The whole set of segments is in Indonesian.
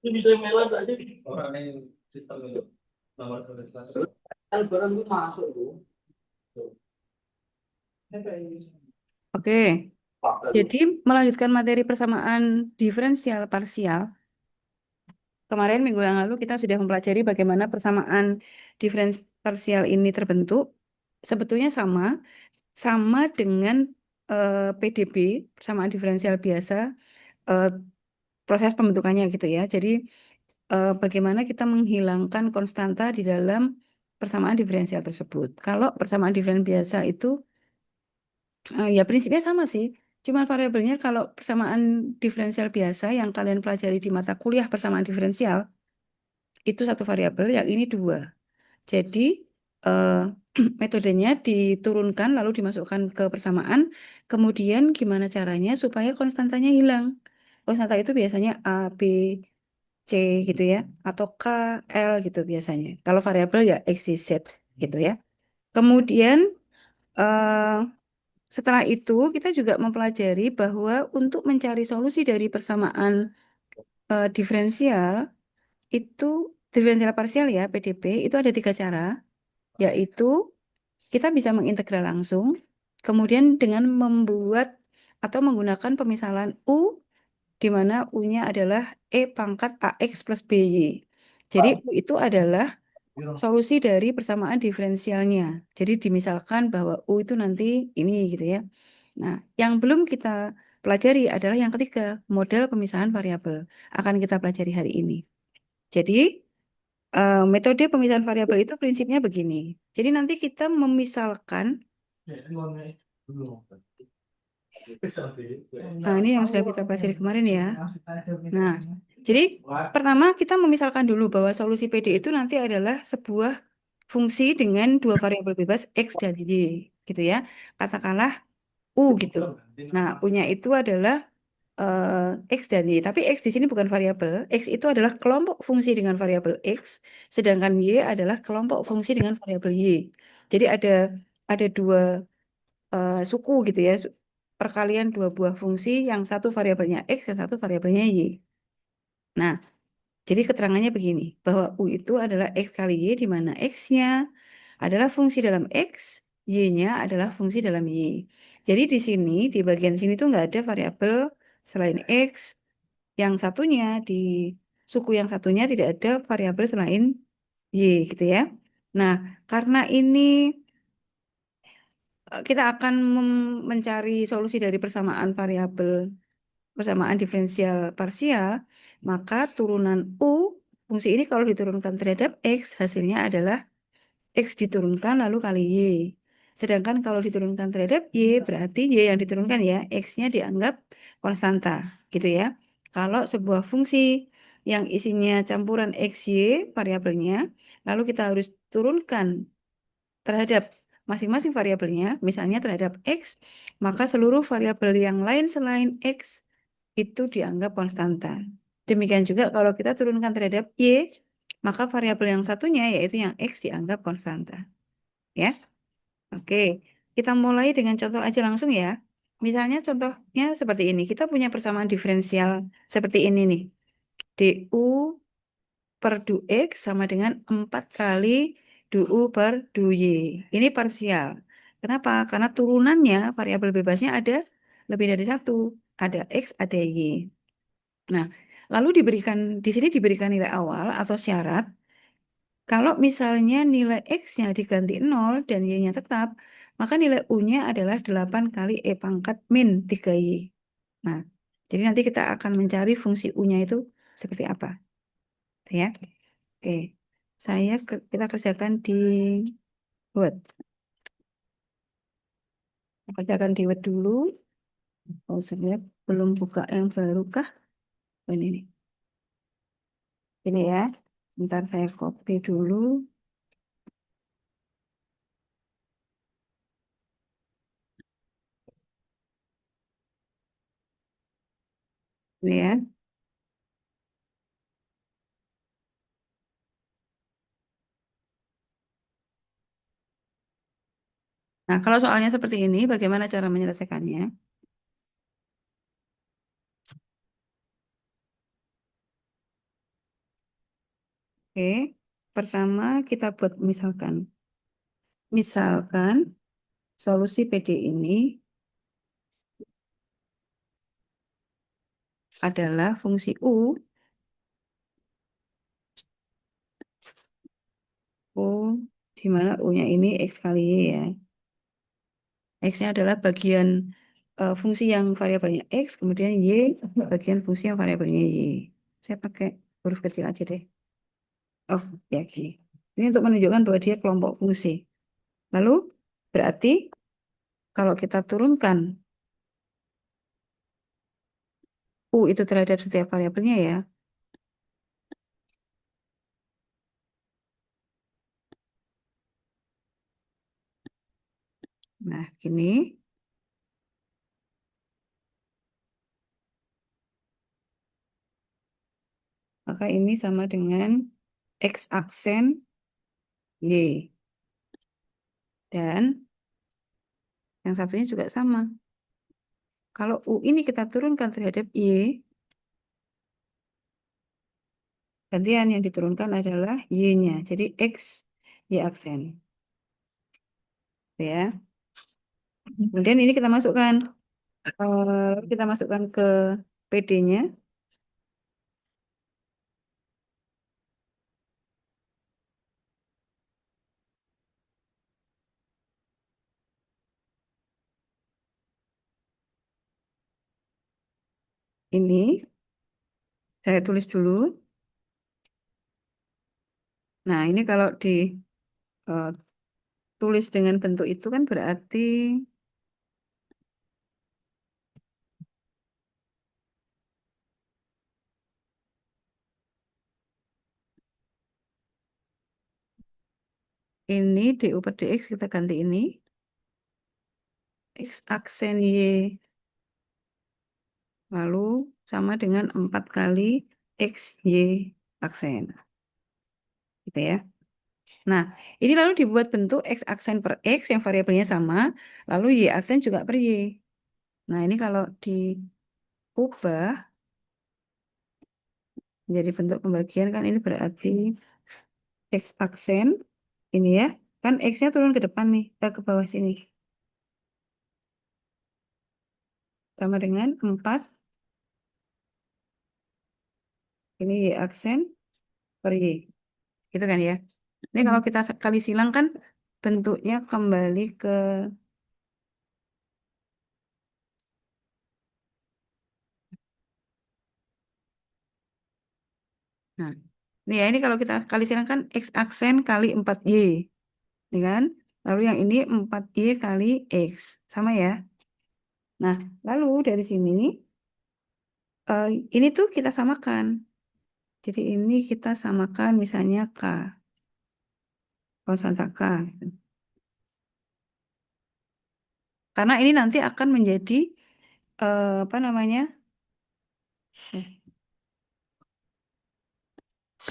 Ini bisa melan nggak sih? Orang yang sistem itu nomor verifikasi. Kan barang itu masuk tuh. Oke, jadi melanjutkan materi persamaan diferensial parsial. Kemarin minggu yang lalu kita sudah mempelajari bagaimana persamaan diferensial parsial ini terbentuk. Sebetulnya sama, sama dengan PDB, persamaan diferensial biasa, eh, proses pembentukannya gitu ya. Jadi bagaimana kita menghilangkan konstanta di dalam persamaan diferensial tersebut. Kalau persamaan diferensial biasa itu ya prinsipnya sama sih. Cuma variabelnya kalau persamaan diferensial biasa yang kalian pelajari di mata kuliah persamaan diferensial itu satu variabel, yang ini dua. Jadi eh, metodenya diturunkan lalu dimasukkan ke persamaan. Kemudian gimana caranya supaya konstantanya hilang? Konstanta itu biasanya A, B, C gitu ya, atau K, L gitu biasanya. Kalau variabel ya X, Y, Z gitu ya. Kemudian eh, setelah itu kita juga mempelajari bahwa untuk mencari solusi dari persamaan diferensial itu diferensial parsial ya PDP itu ada tiga cara, yaitu kita bisa mengintegral langsung, kemudian dengan membuat atau menggunakan pemisalan U di mana U-nya adalah E pangkat AX plus BY. Jadi U itu adalah solusi dari persamaan diferensialnya. Jadi dimisalkan bahwa U itu nanti ini gitu ya. Nah, yang belum kita pelajari adalah yang ketiga, model pemisahan variabel. Akan kita pelajari hari ini. Jadi, metode pemisahan variabel itu prinsipnya begini. Jadi nanti kita memisalkan, nah ini yang sudah kita pelajari kemarin ya. Nah, jadi pertama kita memisalkan dulu bahwa solusi PD itu nanti adalah sebuah fungsi dengan dua variabel bebas X dan Y, gitu ya. Katakanlah U gitu. Nah, U-nya itu adalah X dan Y. Tapi X di sini bukan variabel. X itu adalah kelompok fungsi dengan variabel X, sedangkan Y adalah kelompok fungsi dengan variabel Y. Jadi ada dua suku gitu ya, perkalian dua buah fungsi, yang satu variabelnya X, yang satu variabelnya Y. Nah, jadi keterangannya begini, bahwa U itu adalah X kali Y, di mana X-nya adalah fungsi dalam X, Y-nya adalah fungsi dalam Y. Jadi di sini, di bagian sini tuh nggak ada variabel selain X, yang satunya di suku yang satunya tidak ada variabel selain Y gitu ya. Nah, karena ini kita akan mencari solusi dari persamaan variabel, persamaan diferensial parsial, maka turunan U fungsi ini kalau diturunkan terhadap X hasilnya adalah X diturunkan lalu kali Y. Sedangkan kalau diturunkan terhadap Y, berarti Y yang diturunkan ya, X-nya dianggap konstanta, gitu ya. Kalau sebuah fungsi yang isinya campuran X, Y, variabelnya, lalu kita harus turunkan terhadap masing-masing variabelnya, misalnya terhadap X, maka seluruh variabel yang lain selain X itu dianggap konstanta. Demikian juga kalau kita turunkan terhadap Y, maka variabel yang satunya yaitu yang X dianggap konstanta. Ya, oke. Kita mulai dengan contoh aja langsung ya. Misalnya contohnya seperti ini. Kita punya persamaan diferensial seperti ini nih. DU per du X sama dengan 4 kali DU per du Y. Ini parsial. Kenapa? Karena turunannya, variabel bebasnya ada lebih dari satu. Ada X, ada Y. Nah, lalu di sini diberikan nilai awal atau syarat. Kalau misalnya nilai X-nya diganti 0 dan Y-nya tetap, maka nilai U-nya adalah 8 kali E pangkat min 3Y. Nah, jadi nanti kita akan mencari fungsi U-nya itu seperti apa. Ya. Oke, kita kerjakan di Word. Kita kerjakan di Word dulu. Oh, sebenarnya belum buka yang baru kah? Oh, ini nih. Ini ya. Bentar saya copy dulu. Ini ya. Nah, kalau soalnya seperti ini, bagaimana cara menyelesaikannya? Oke, pertama kita buat misalkan. Misalkan solusi PD ini adalah fungsi U, di mana U-nya ini X kali Y ya. X-nya adalah bagian fungsi yang variabelnya X, kemudian Y bagian fungsi yang variabelnya Y. Saya pakai huruf kecil aja deh. Oh, ya gini. Ini untuk menunjukkan bahwa dia kelompok fungsi. Lalu, berarti kalau kita turunkan U itu terhadap setiap variabelnya ya. Nah, gini. Maka ini sama dengan X aksen Y. Dan yang satunya juga sama. Kalau U ini kita turunkan terhadap Y, gantian yang diturunkan adalah Y-nya. Jadi X, Y aksen. Ya. Kemudian ini kita masukkan. Kita masukkan ke PD-nya. Ini saya tulis dulu. Nah, ini kalau ditulis dengan bentuk itu kan berarti ini DU per DX kita ganti ini. X aksen Y lalu sama dengan 4 kali X Y aksen. Gitu ya. Nah, ini lalu dibuat bentuk X aksen per X yang variabelnya sama, lalu Y aksen juga per Y. Nah, ini kalau diubah menjadi bentuk pembagian kan ini berarti X aksen ini ya, kan X-nya turun ke depan nih, ke bawah sini. Sama dengan 4, ini Y aksen per Y. Gitu kan ya. Ini kalau kita kali silang kan bentuknya kembali ke, nah, ini ya, ini kalau kita kali silang kan X aksen kali 4Y. Ini kan. Lalu yang ini 4Y kali X. Sama ya. Nah, lalu dari sini, ini tuh kita samakan. Jadi ini kita samakan misalnya K. Konstanta K. Gitu. Karena ini nanti akan menjadi, apa namanya,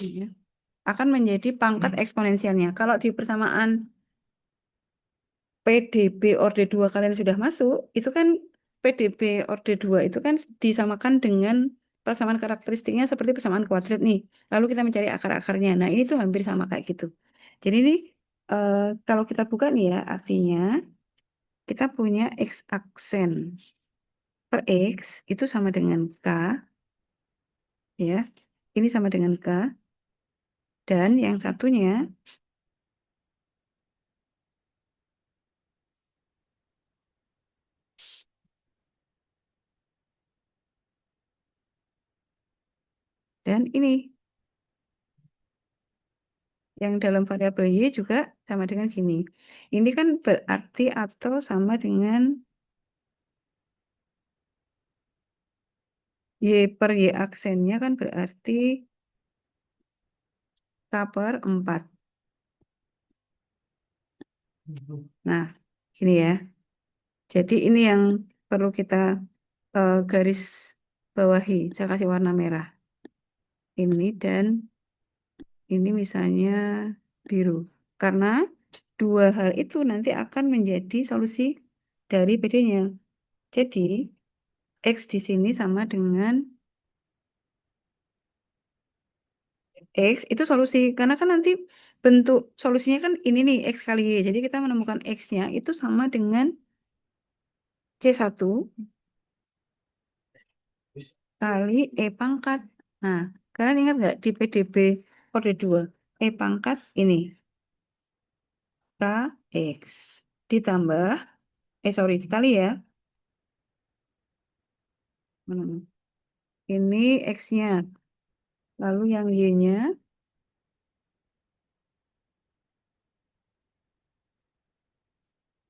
iya, akan menjadi pangkat eksponensialnya. Kalau di persamaan PDB orde 2 kalian sudah masuk, itu kan PDB orde 2 itu kan disamakan dengan persamaan karakteristiknya seperti persamaan kuadrat nih. Lalu kita mencari akar-akarnya. Nah, ini tuh hampir sama kayak gitu. Jadi ini kalau kita buka nih ya, artinya kita punya X aksen per X itu sama dengan K, ya. Ini sama dengan K. Dan yang satunya, dan ini yang dalam variabel Y juga sama dengan gini. Ini kan berarti atau sama dengan Y per Y aksennya kan berarti K per 4. Nah, gini ya. Jadi ini yang perlu kita garis bawahi. Saya kasih warna merah. Ini dan ini misalnya biru. Karena dua hal itu nanti akan menjadi solusi dari PD-nya. Jadi, X di sini sama dengan X itu solusi. Karena kan nanti bentuk solusinya kan ini nih, X kali Y. Jadi kita menemukan X-nya itu sama dengan C1 kali E pangkat. Nah, kalian ingat nggak di PDB orde 2? E pangkat ini, KX. Ditambah, sorry, dikali ya. Mana? Ini X-nya. Lalu yang Y-nya.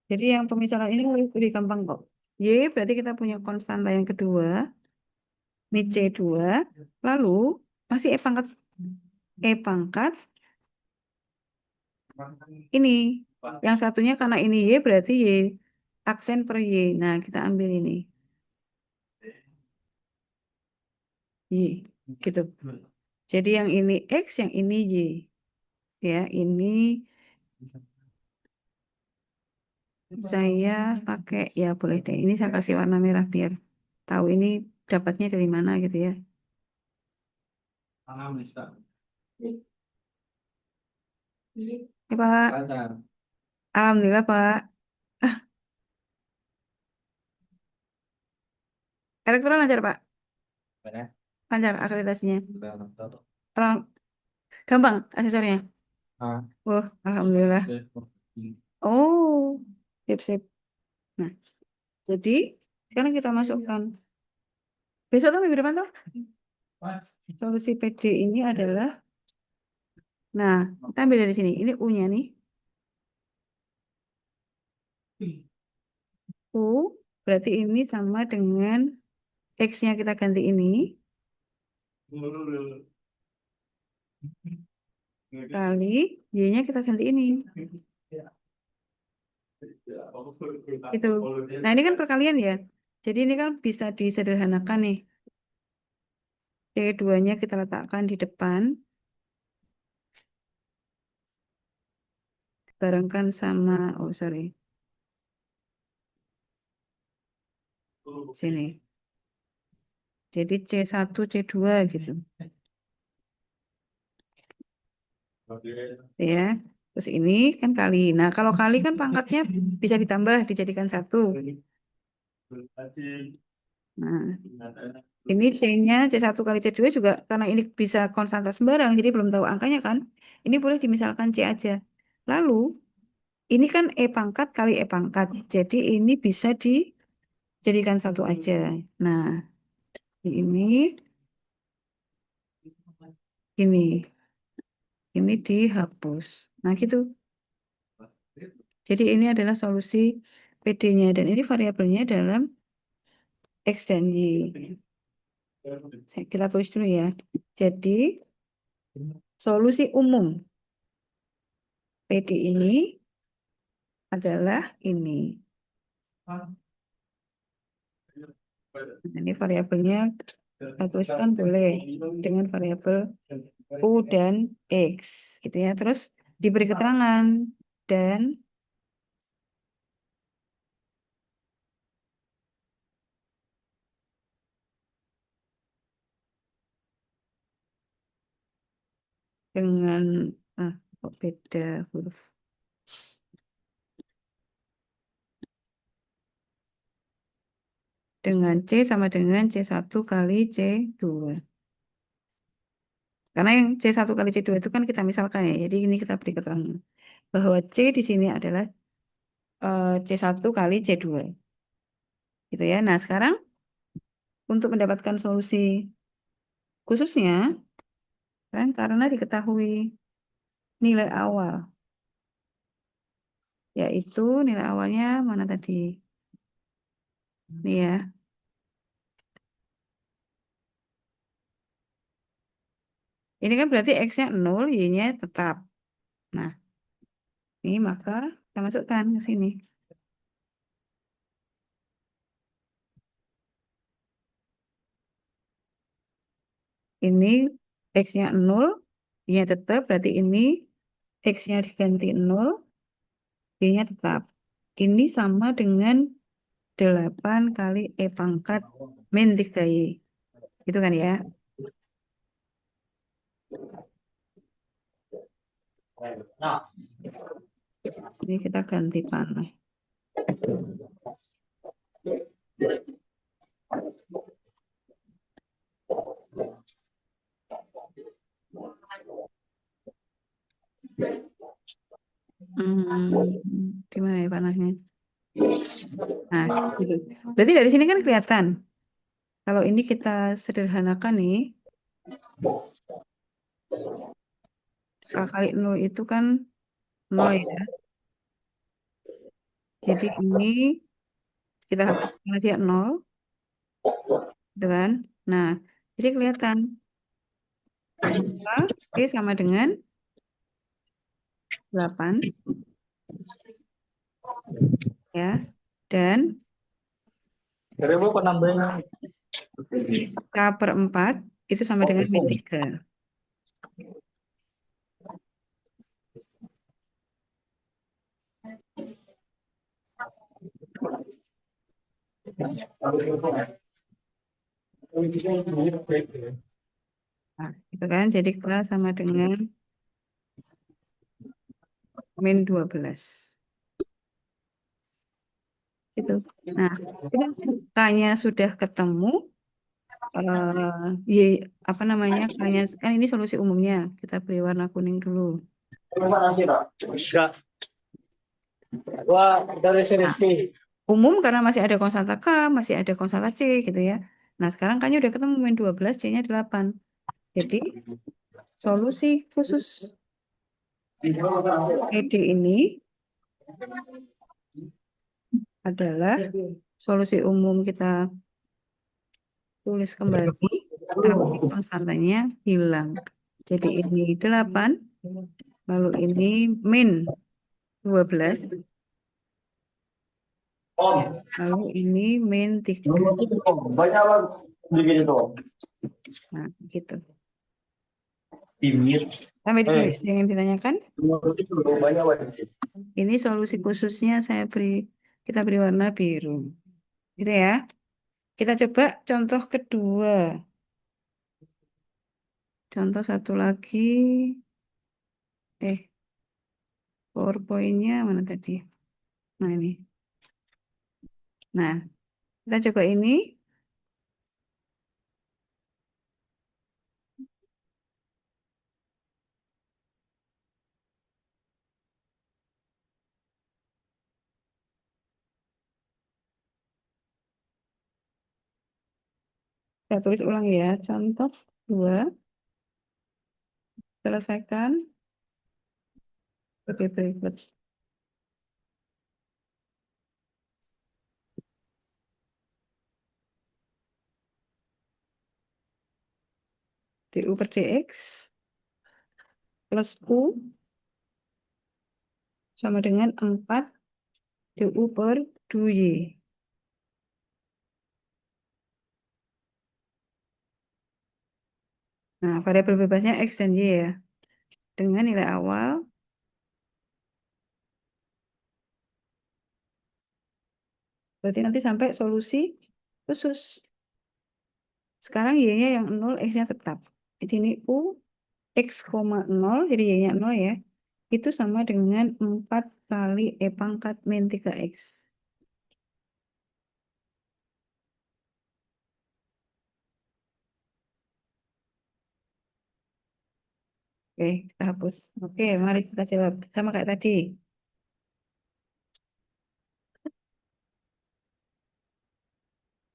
Jadi yang pemisahan ini lebih gampang kok. Y berarti kita punya konstanta yang kedua. Ini C2. Lalu masih E pangkat ini. Yang satunya karena ini Y berarti Y. Aksen per Y. Nah, kita ambil ini. Y. Gitu. Jadi yang ini X, yang ini Y. Ya, ini saya pakai, ya boleh deh. Ini saya kasih warna merah biar tahu ini dapatnya dari mana gitu ya. Ya, Pak. Alhamdulillah, Pak. Elektoral lancar, Pak. Lancar akreditasinya. Terang- Gampang aksesornya. Wah, Alhamdulillah. Oh, sip, sip. Nah, jadi sekarang kita masukkan. Besok atau minggu depan tuh? Solusi PD ini adalah, nah, kita ambil dari sini. Ini U-nya nih. U, berarti ini sama dengan X-nya kita ganti ini. Kali Y-nya kita ganti ini. Itu. Nah, ini kan perkalian ya. Jadi ini kan bisa disederhanakan nih. C2-nya kita letakkan di depan. Barengkan sama, oh sorry. Sini. Jadi C1, C2 gitu. Ya. Terus ini kan kali. Nah, kalau kali kan pangkatnya bisa ditambah, dijadikan 1. Nah, ini C-nya C1 kali C2 juga karena ini bisa konstanta sembarang, jadi belum tahu angkanya kan. Ini boleh dimisalkan C aja. Lalu, ini kan E pangkat kali E pangkat. Jadi ini bisa dijadikan 1 aja. Nah, ini dihapus. Nah, gitu. Jadi ini adalah solusi PD-nya dan ini variabelnya dalam X dan Y. Kita tulis dulu ya. Jadi solusi umum PD ini adalah ini. Ini variabelnya kita tuliskan boleh dengan variabel U dan X gitu ya. Terus diberi keterangan dan dengan kok beda huruf. Dengan C sama dengan C1 kali C2. Karena yang C1 kali C2 itu kan kita misalkan ya. Jadi ini kita beri keterangan bahwa C di sini adalah C1 kali C2. Gitu ya. Nah, sekarang untuk mendapatkan solusi khususnya kan karena diketahui nilai awal, yaitu nilai awalnya mana tadi? Nih ya. Ini kan berarti X-nya 0, Y-nya tetap. Nah, ini maka kita masukkan ke sini. Ini X-nya 0, Y-nya tetap, berarti ini X-nya diganti 0, Y-nya tetap. Ini sama dengan 8 kali E pangkat min 3Y. Itu kan ya. Nah, Ini kita ganti panah. Di mana ya panahnya? Nah, gitu. Berarti dari sini kan kelihatan. Kalau ini kita sederhanakan nih, A kali 0 itu kan 0 ya. Jadi ini kita hapus karena dia 0, gitu kan? Nah, jadi kelihatan. Oke, sama dengan 8, ya. Dan dari gua penambahan. K per 4 itu sama dengan min 3. Nah, itu kan. Jadi K sama dengan min 12. Gitu. Nah, itu K-nya sudah ketemu. Y, apa namanya? K-nya, kan ini solusi umumnya. Kita beri warna kuning dulu. Enggak. Gua dari sini Nah, Rizky. umum karena masih ada konstanta K, masih ada konstanta C gitu ya. Nah, sekarang K-nya udah ketemu min 12, C-nya 8. Jadi, solusi khusus ED ini adalah solusi umum kita tulis kembali, tapi konstantanya hilang. Jadi ini 8, lalu ini min 12, Om, lalu ini min 3. banyak apa bikin itu? Nah, gitu. Timir. Sampai di sini ada yang ingin ditanyakan? Banyak apa? Ini solusi khususnya kita beri warna biru. Gitu ya. Kita coba contoh kedua. Contoh satu lagi. Eh, PowerPoint-nya mana tadi? Nah, ini. Nah, kita coba ini. Saya tulis ulang ya. Contoh 2. Selesaikan sebagai berikut. Du per dx plus U sama dengan 4 du per 2y. Nah, variabel bebasnya X dan Y ya. Dengan nilai awal berarti nanti sampai solusi khusus. Sekarang Y-nya yang 0, X-nya tetap. Jadi ini U X, 0, jadi Y-nya 0 ya. Itu sama dengan 4 kali E pangkat min 3X. Oke, kita hapus. Oke, mari kita jawab. Sama kayak tadi.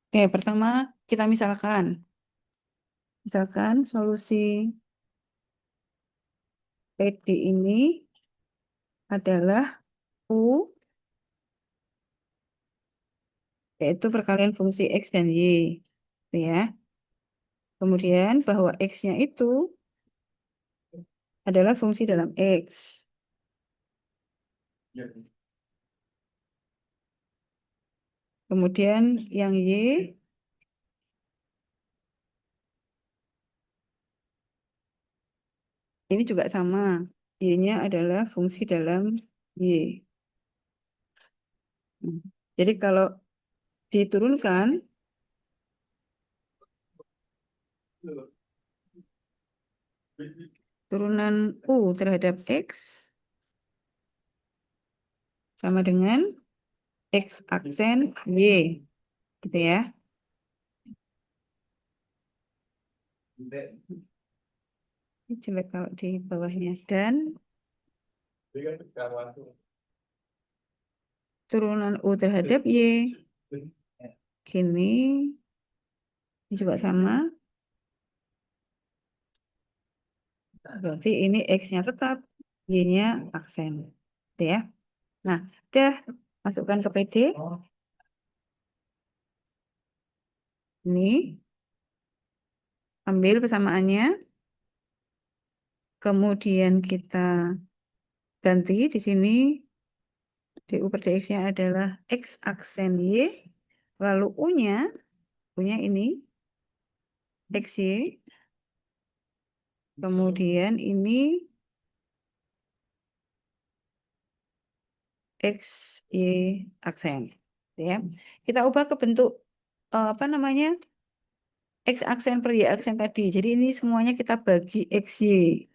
Oke, pertama kita misalkan. Misalkan solusi PD ini adalah U, yaitu perkalian fungsi X dan Y. Gitu ya. Kemudian bahwa X-nya itu adalah fungsi dalam X. Kemudian yang Y ini juga sama. Y-nya adalah fungsi dalam Y. Jadi kalau diturunkan, turunan U terhadap X sama dengan X aksen Y. Gitu ya. Ini jelek kalau di bawahnya. Dan turunan U terhadap Y. Gini. Ini juga sama. Berarti ini X-nya tetap. Y-nya aksen. Gitu ya. Nah, udah. Masukkan ke PD. Ini. Ambil persamaannya. Kemudian kita ganti di sini. DU per DX-nya adalah X aksen Y. Lalu U-nya ini XY. Kemudian ini XY aksen. Ya. Kita ubah ke bentuk apa namanya? X aksen per Y aksen tadi. Jadi ini semuanya kita bagi XY.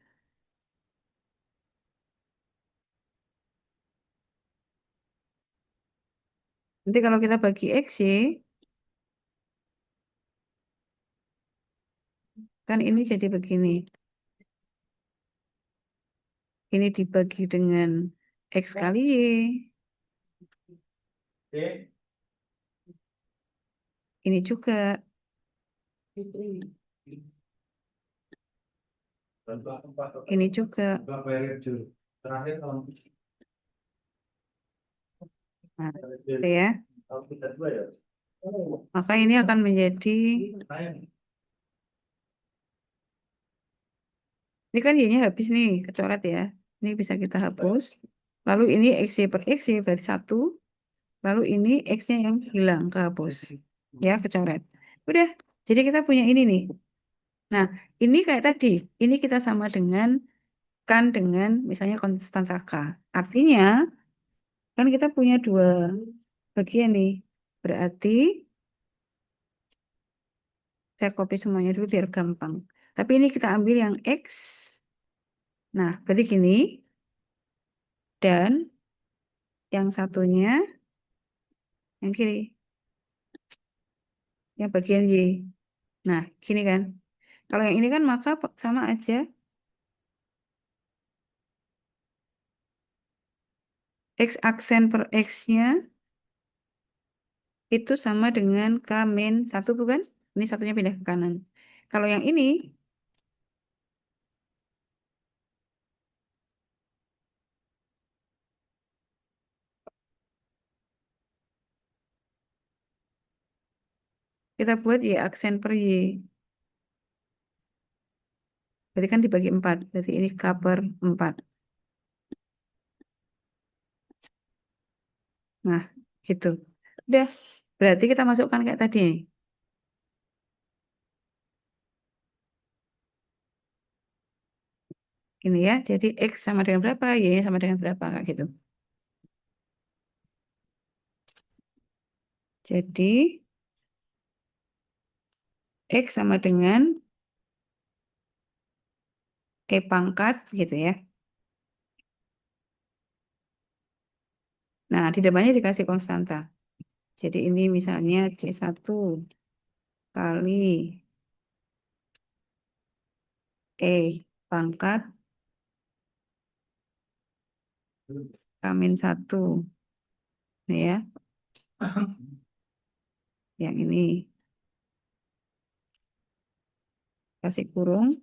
Nanti kalau kita bagi XY, kan ini jadi begini. Ini dibagi dengan X kali Y. Ini juga. Ini juga. Nah, gitu ya. Maka ini akan menjadi, ini kan Y-nya habis nih, kecoret ya. Ini bisa kita hapus. Lalu ini XY per XY berarti 1. Lalu ini X-nya yang hilang, kehapus. Ya, kecoret. Udah, jadi kita punya ini nih. Nah, ini kayak tadi. Ini kita sama dengan, kan dengan misalnya konstansa K. Artinya, kan kita punya dua bagian nih. Berarti, saya copy semuanya dulu biar gampang. Tapi ini kita ambil yang X. Nah, berarti gini. Dan yang satunya, yang kiri. Yang bagian Y. Nah, gini kan. Kalau yang ini kan maka sama aja. X aksen per X-nya itu sama dengan K min 1 bukan? Ini satunya pindah ke kanan. Kalau yang ini, kita buat Y aksen per Y. Berarti kan dibagi 4. Berarti ini K per 4. Nah, gitu. Udah. Berarti kita masukkan kayak tadi. Ini ya. Jadi X sama dengan berapa? Y sama dengan berapa? Kayak gitu. Jadi X sama dengan E pangkat gitu ya. Nah, di depannya dikasih konstanta. Jadi ini misalnya C1 kali E pangkat K-1. Nah ya, yang ini kasih kurung.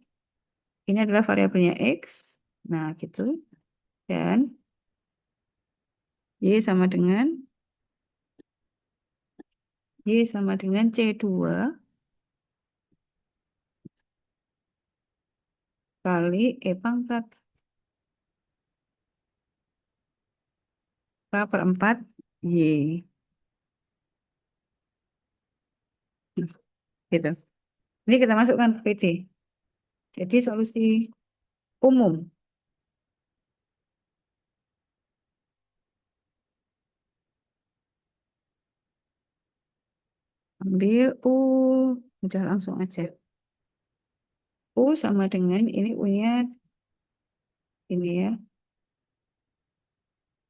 Ini adalah variabelnya X. Nah, gitu. Dan Y sama dengan C2 kali E pangkat K per 4 Y. Nah, gitu. Ini kita masukkan ke PD. Jadi solusi umum. Ambil U. Udah langsung aja. U sama dengan ini U-nya Ini ya.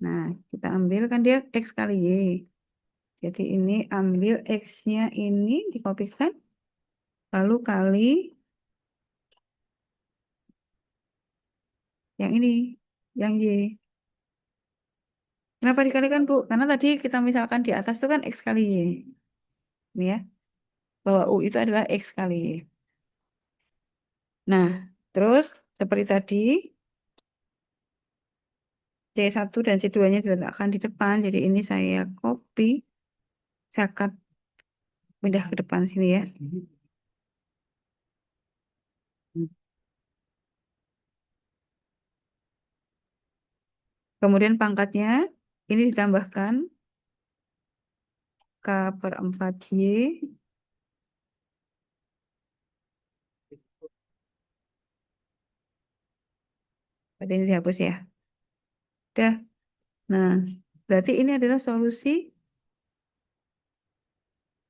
Nah, kita ambil kan dia X kali Y. Jadi ini ambil X-nya ini dikopikan. Lalu kali yang ini. Yang Y. Kenapa dikalikan, Bu? Karena tadi kita misalkan di atas itu kan X kali Y. Ini ya. Bahwa U itu adalah X kali Y. Nah, terus seperti tadi, C1 dan C2-nya diletakkan di depan. Jadi ini saya copy. Saya akan pindah ke depan sini ya. Kemudian pangkatnya ini ditambahkan K per 4Y. Berarti ini dihapus ya. Udah. Nah, berarti ini adalah solusi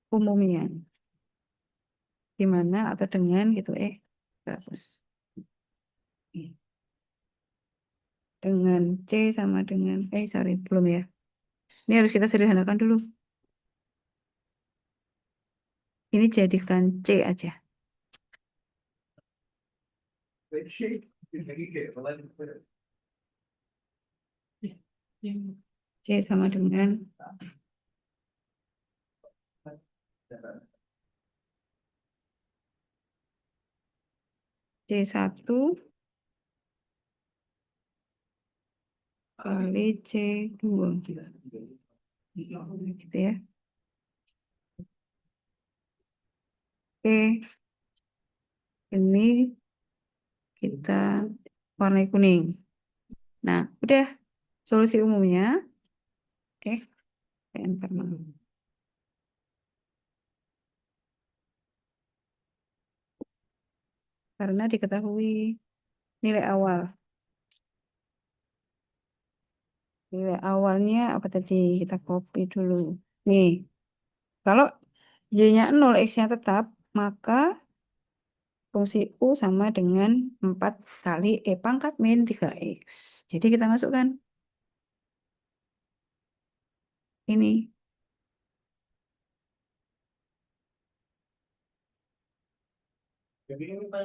umumnya. Di mana atau dengan gitu hapus. Dengan C sama dengan sorry belum ya. Ini harus kita sederhanakan dulu. Ini jadikan C aja. C sama dengan C1 kali C2. Gitu ya. Oke. Ini kita warnai kuning. Nah, udah solusi umumnya. Oke. Enter. Karena diketahui nilai awal. Nilai awalnya apa tadi? Kita copy dulu. Nih, kalau Y-nya 0, X-nya tetap, maka fungsi U sama dengan 4 kali E pangkat min 3X. Jadi kita masukkan ini.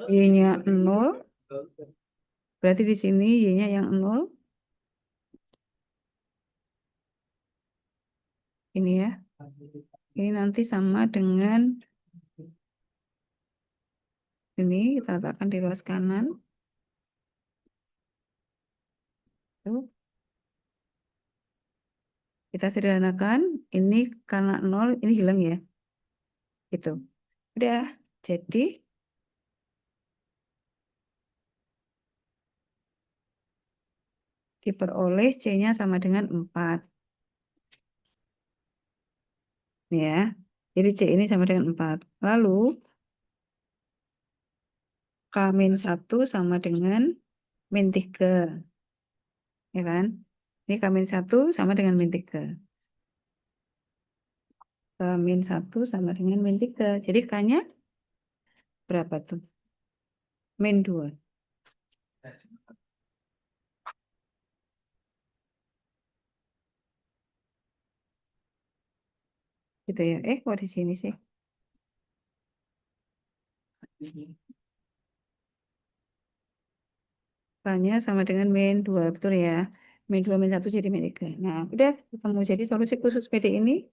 Y-nya 0, berarti di sini Y-nya yang 0. Ini ya. Ini nanti sama dengan ini, kita letakkan di ruas kanan. Tuh. Kita sederhanakan, ini karena 0, ini hilang ya. Gitu. Udah, jadi diperoleh C-nya sama dengan 4. Ya. Jadi C ini sama dengan 4. Lalu K-1 sama dengan min 3. Ya kan? Ini K-1 sama dengan min 3. K-1 sama dengan min 3. Jadi K-nya berapa tuh? Min 2. Gitu ya. Kok di sini sih? K-nya sama dengan min 2. Betul ya. Min 2, min 1 jadi min 3. Nah, udah ketemu. Jadi solusi khusus PD ini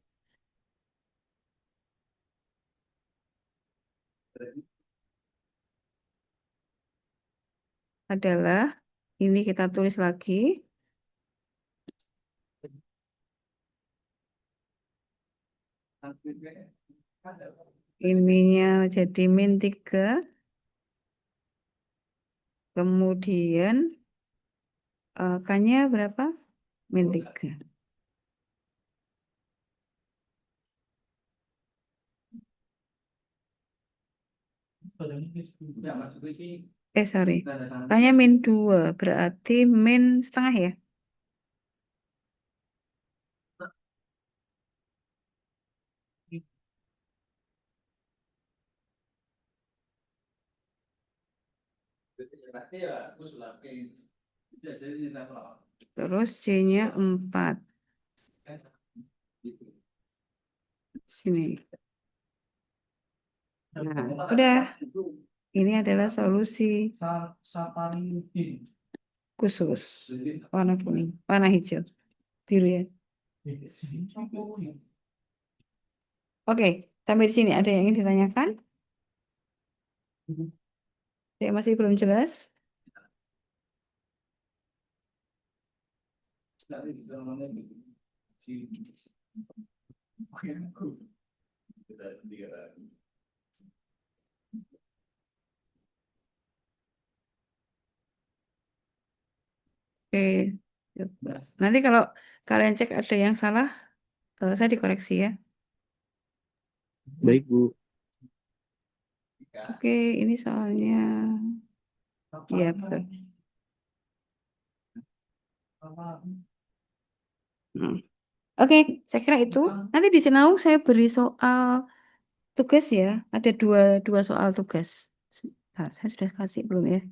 adalah, ini kita tulis lagi. Ininya jadi min 3. Kemudian K-nya berapa? Min 3. Sorry. K-nya min 2. Berarti min setengah ya? Berarti ya aku sulapin. Terus C-nya 4. Sini. Nah, udah. Ini adalah solusi khusus. Warna kuning, warna hijau, biru ya. Oke, sampai di sini ada yang ingin ditanyakan? Saya masih belum jelas. Oke, coba. Nanti kalau kalian cek ada yang salah, saya dikoreksi ya. Baik, Bu. Oke, ini soalnya, iya betul. Hmm. Oke, saya kira itu. Nanti di Sinau saya beri soal tugas ya. Ada dua soal tugas. Sebentar, saya sudah kasih belum ya?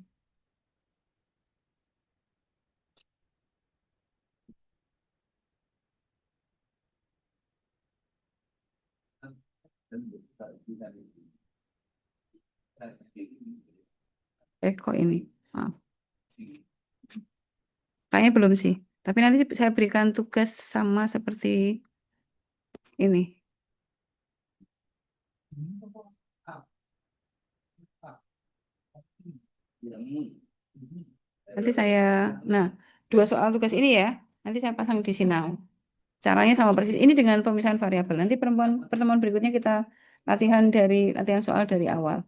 Kok ini? Maaf. Kayaknya belum sih. Tapi nanti saya berikan tugas sama seperti ini. Nanti saya, nah, dua soal tugas ini ya. Nanti saya pasang di Sinau. Caranya sama persis. Ini dengan pemisahan variabel. Nanti pertemuan berikutnya kita latihan soal dari awal.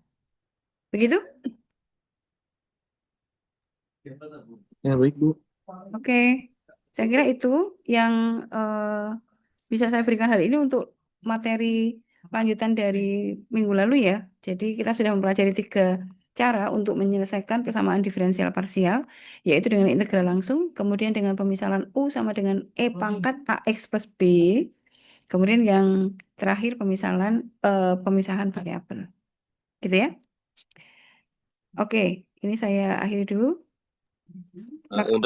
Begitu? Ya, baik, Bu. Oke. Saya kira itu yang bisa saya berikan hari ini untuk materi lanjutan dari minggu lalu ya. Jadi kita sudah mempelajari 3 cara untuk menyelesaikan persamaan diferensial parsial, yaitu dengan integral langsung, kemudian dengan pemisahan U sama dengan E pangkat AX plus B, kemudian yang terakhir pemisahan variabel. Gitu ya. Oke, ini saya akhiri dulu. Untuk